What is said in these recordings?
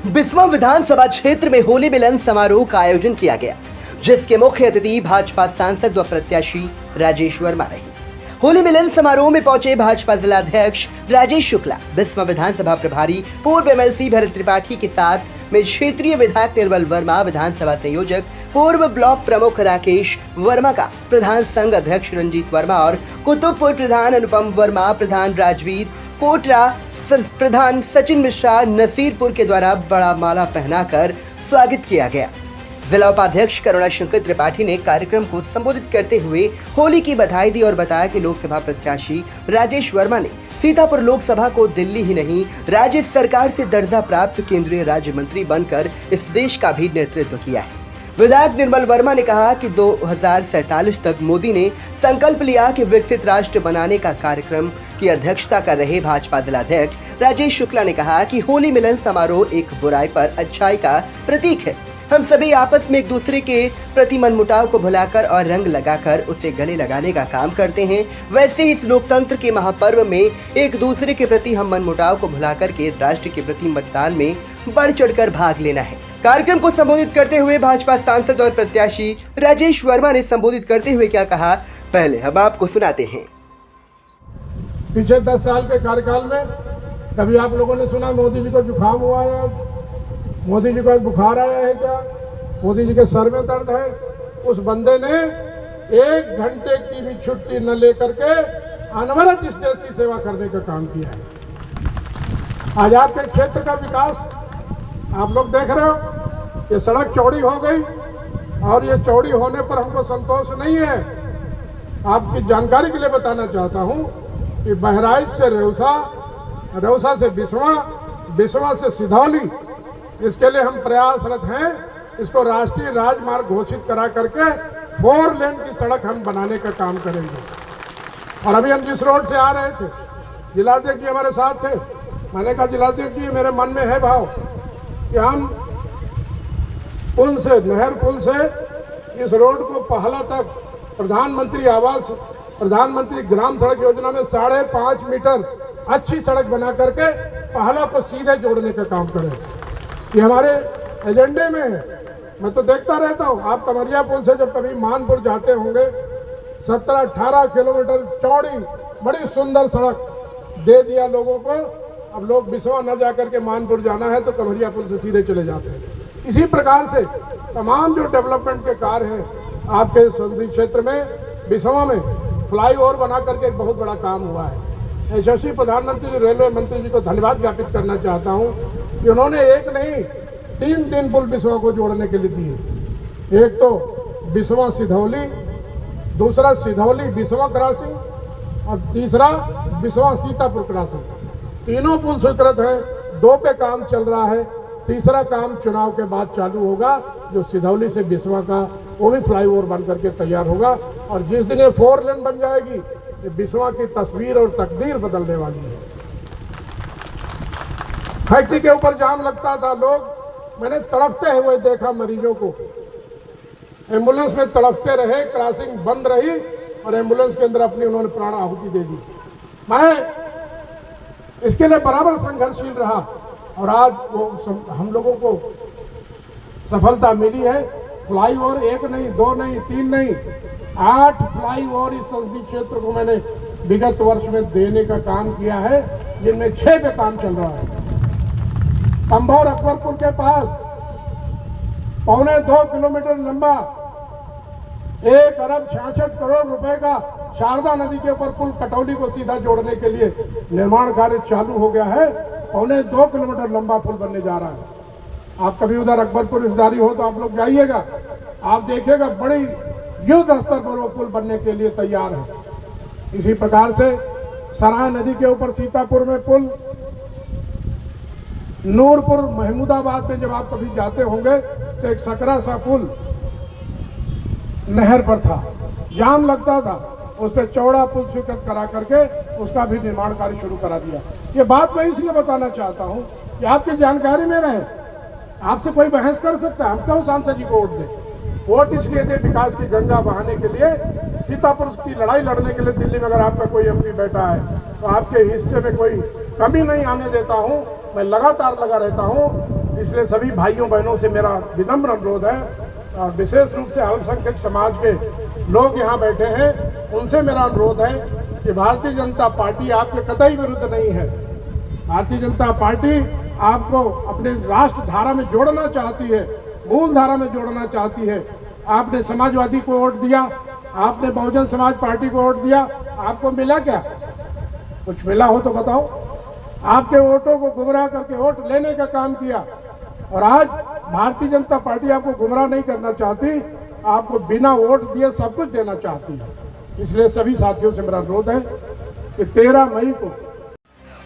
बिस्वा विधानसभा क्षेत्र में होली मिलन समारोह का आयोजन किया गया, जिसके मुख्य अतिथि भाजपा सांसद व प्रत्याशी राजेश वर्मा रहे। होली मिलन समारोह में पहुंचे भाजपा जिलाध्यक्ष राजेश शुक्ला, बिस्वा विधानसभा प्रभारी पूर्व एमएलसी भरत त्रिपाठी के साथ में क्षेत्रीय विधायक निर्मल वर्मा, विधानसभा संयोजक पूर्व ब्लॉक प्रमुख राकेश वर्मा का प्रधान संघ अध्यक्ष रंजीत वर्मा और कुतुबपुर प्रधान अनुपम वर्मा, प्रधान राजवीर कोटरा, प्रधान सचिन मिश्रा, नसीरपुर के द्वारा बड़ा माला पहनाकर स्वागत किया गया। जिला उपाध्यक्ष करुणा शंकर त्रिपाठी ने कार्यक्रम को संबोधित करते हुए होली की बधाई दी और बताया कि लोकसभा प्रत्याशी राजेश वर्मा ने सीतापुर लोकसभा को दिल्ली ही नहीं राज्य सरकार से दर्जा प्राप्त केंद्रीय राज्य मंत्री बनकर इस देश का भी नेतृत्व किया है। विधायक निर्मल वर्मा ने कहा कि 2047 तक मोदी ने संकल्प लिया कि विकसित राष्ट्र बनाने का कार्यक्रम की अध्यक्षता कर रहे भाजपा जिलाध्यक्ष राजेश शुक्ला ने कहा कि होली मिलन समारोह एक बुराई पर अच्छाई का प्रतीक है। हम सभी आपस में एक दूसरे के प्रति मनमुटाव को भुलाकर और रंग लगाकर उसे गले लगाने का काम करते हैं। वैसे ही इस लोकतंत्र के महापर्व में एक दूसरे के प्रति हम मनमुटाव को भुलाकर के राष्ट्र के प्रति मतदान में बढ़ चढ़कर भाग लेना है। कार्यक्रम को संबोधित करते हुए भाजपा सांसद और प्रत्याशी राजेश वर्मा ने संबोधित करते हुए क्या कहा, पहले हम आपको सुनाते हैं। पिछले 10 साल के कार्यकाल में कभी आप लोगों ने सुना मोदी जी को जुकाम हुआ है, मोदी जी को बुखार आया है क्या, मोदी जी के सर में दर्द है? उस बंदे ने 1 घंटे की भी छुट्टी न लेकर के अनवरत इस देश की सेवा करने का काम किया है। आज आपके क्षेत्र का विकास आप लोग देख रहे हो, ये सड़क चौड़ी हो गई और ये चौड़ी होने पर हमको संतोष नहीं है। आपकी जानकारी के लिए बताना चाहता हूँ कि बहराइच से रेउसा, रेउसा से बिस्वा, बिस्वा से सिधौली, इसके लिए हम प्रयासरत हैं। इसको राष्ट्रीय राजमार्ग घोषित करा करके 4 लेन की सड़क हम बनाने का काम करेंगे। और अभी हम जिस रोड से आ रहे थे, जिलाध्यक्ष जी हमारे साथ थे। मैंने कहा जिलाध्यक्ष जी, मेरे मन में है भाव कि हम पुल से, नहर पुल से इस रोड को पहला तक प्रधानमंत्री आवास, प्रधानमंत्री ग्राम सड़क योजना में 5.5 मीटर अच्छी सड़क बना करके पहला को सीधे जोड़ने का काम करें। ये हमारे एजेंडे में है। मैं तो देखता रहता हूँ, आप कमरिया पुल से जब कभी मानपुर जाते होंगे, 17-18 किलोमीटर चौड़ी बड़ी सुंदर सड़क दे दिया लोगों को। अब लोग बिस्वा न जाकर के मानपुर जाना है तो कमरिया पुल से सीधे चले जाते हैं। इसी प्रकार से तमाम जो डेवलपमेंट के कार्य हैं आपके संसदीय क्षेत्र में, बिस्वा में फ्लाईओवर बना करके एक बहुत बड़ा काम हुआ है। यशस्वी प्रधानमंत्री जी, रेलवे मंत्री जी को धन्यवाद ज्ञापित करना चाहता हूँ कि उन्होंने एक नहीं 3 पुल बिस्वा को जोड़ने के लिए दिए। एक तो बिस्वा सिधौली, दूसरा सिधौली बिस्वा क्रॉसिंग और तीसरा बिस्वा सीतापुर क्रॉसिंग। तीनों पुल स्वीकृत है, 2 पे काम चल रहा है, तीसरा काम चुनाव के बाद चालू होगा जो सिधौली से बिस्वा का, वो भी फ्लाईओवर बन करके तैयार होगा। और जिस दिन ये 4 लेन बन जाएगी, ये बिस्वा की तस्वीर और तकदीर बदलने वाली है। फैक्ट्री के ऊपर जाम लगता था, लोग मैंने तड़पते हुए देखा मरीजों को, एम्बुलेंस में तड़पते रहे, क्रॉसिंग बंद रही और एम्बुलेंस के अंदर अपनी उन्होंने प्राण आहुति दे दी। मैं इसके लिए बराबर संघर्षशील रहा और आज वो हम लोगों को सफलता मिली है। फ्लाईओवर 1 नहीं, 2 नहीं, 3 नहीं, 8 फ्लाईओवर इस संसदीय क्षेत्र को मैंने विगत वर्ष में देने का काम किया है, जिनमें 6 पे काम चल रहा है। कंभौर अकबरपुर के पास 2.25 किलोमीटर लंबा 1 अरब 66 करोड़ रुपए का शारदा नदी के ऊपर पुल कटौली को सीधा जोड़ने के लिए निर्माण कार्य चालू हो गया है। 2.25 किलोमीटर लंबा पुल बनने जा रहा है। आप कभी उधर अकबरपुर रिश्तेदारी हो तो आप लोग जाइएगा, आप देखिएगा बड़ी युद्ध स्तर पर वो पुल बनने के लिए तैयार है। इसी प्रकार से सराय नदी के ऊपर सीतापुर में पुल, नूरपुर महमूदाबाद में जब आप कभी जाते होंगे तो एक सकरा सा पुल नहर पर था, जाम लगता था, उस पर चौड़ा पुल स्वीकृत करा करके उसका भी निर्माण कार्य शुरू करा दिया। ये बात मैं इसलिए बताना चाहता हूँ कि आपकी जानकारी में रहे। आपसे कोई बहस कर सकता है, हम क्यों सांसद जी को वोट दें? वोट इसलिए दे विकास की गंगा बहाने के लिए, सीतापुर की लड़ाई लड़ने के लिए। दिल्ली में अगर आपका कोई एमपी बैठा है तो आपके हिस्से में कोई कमी नहीं आने देता हूँ। मैं लगातार लगा रहता हूँ इसलिए सभी भाइयों बहनों से मेरा विनम्र अनुरोध है, और विशेष रूप से अल्पसंख्यक समाज के लोग यहाँ बैठे हैं, उनसे मेरा अनुरोध है कि भारतीय जनता पार्टी आपके कतई विरुद्ध नहीं है। भारतीय जनता पार्टी आपको अपने राष्ट्र धारा में जोड़ना चाहती है, मूल धारा में जोड़ना चाहती है। आपने समाजवादी को वोट दिया, आपने बहुजन समाज पार्टी को वोट दिया, आपको मिला क्या? कुछ मिला हो तो बताओ। आपके वोटों को गुमराह करके वोट लेने का काम किया, और आज भारतीय जनता पार्टी आपको गुमराह नहीं करना चाहती, आपको बिना वोट दिए सब कुछ देना चाहती है। इसलिए सभी साथियों से मेरा अनुरोध है कि 13 मई को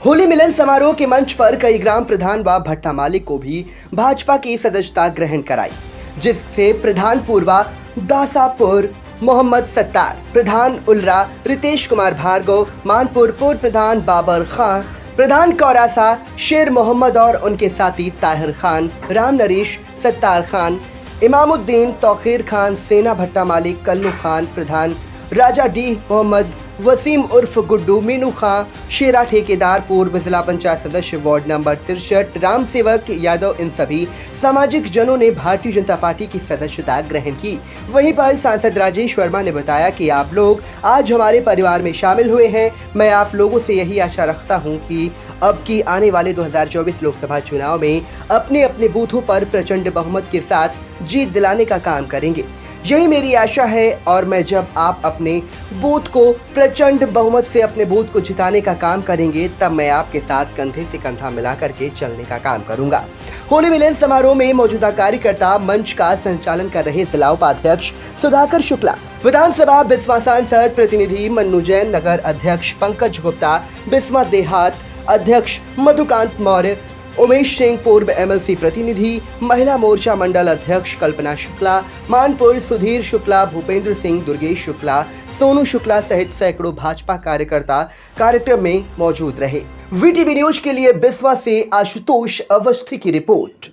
होली मिलन समारोह के मंच पर कई ग्राम प्रधान व भट्टा मालिक को भी भाजपा की सदस्यता ग्रहण कराई, जिससे प्रधान पूर्वा दासापुर मोहम्मद सत्तार, प्रधान उल्रा रितेश कुमार भार्गव, मानपुर पूर्व प्रधान बाबर खान, प्रधान कौरासा शेर मोहम्मद और उनके साथी ताहिर खान, राम नरेश, सत्तार खान, इमामुद्दीन, तौकीर खान, सेना भट्टा मालिक, कल्लू खान, प्रधान राजा डी मोहम्मद, वसीम उर्फ गुड्डू, मीनू खां, शेरा ठेकेदार, पूर्व जिला पंचायत सदस्य वार्ड नंबर 63 राम सेवक यादव, इन सभी सामाजिक जनों ने भारतीय जनता पार्टी की सदस्यता ग्रहण की। वहीं पर सांसद राजेश वर्मा ने बताया कि आप लोग आज हमारे परिवार में शामिल हुए हैं। मैं आप लोगों से यही आशा रखता हूं कि अब की आने वाले 2024 लोकसभा चुनाव में अपने अपने बूथों पर प्रचंड बहुमत के साथ जीत दिलाने का काम करेंगे। यही मेरी आशा है, और मैं जब आप अपने बूथ को प्रचंड बहुमत से अपने बूथ को जिताने का काम करेंगे, तब मैं आपके साथ कंधे से कंधा मिला करके चलने का काम करूंगा। होली मिलन समारोह में मौजूदा कार्यकर्ता मंच का संचालन कर रहे जिला उपाध्यक्ष सुधाकर शुक्ला, विधानसभा बिस्वा सांसद प्रतिनिधि मन्नू जैन, नगर अध्यक्ष पंकज गुप्ता, बिस्वा देहात अध्यक्ष मधुकांत मौर्य, उमेश सिंह पूर्व एमएलसी प्रतिनिधि, महिला मोर्चा मंडल अध्यक्ष कल्पना शुक्ला, मानपुर सुधीर शुक्ला, भूपेंद्र सिंह, दुर्गेश शुक्ला, सोनू शुक्ला सहित सैकड़ों भाजपा कार्यकर्ता कार्यक्रम में मौजूद रहे। वीटीवी न्यूज के लिए बिस्वा से आशुतोष अवस्थी की रिपोर्ट।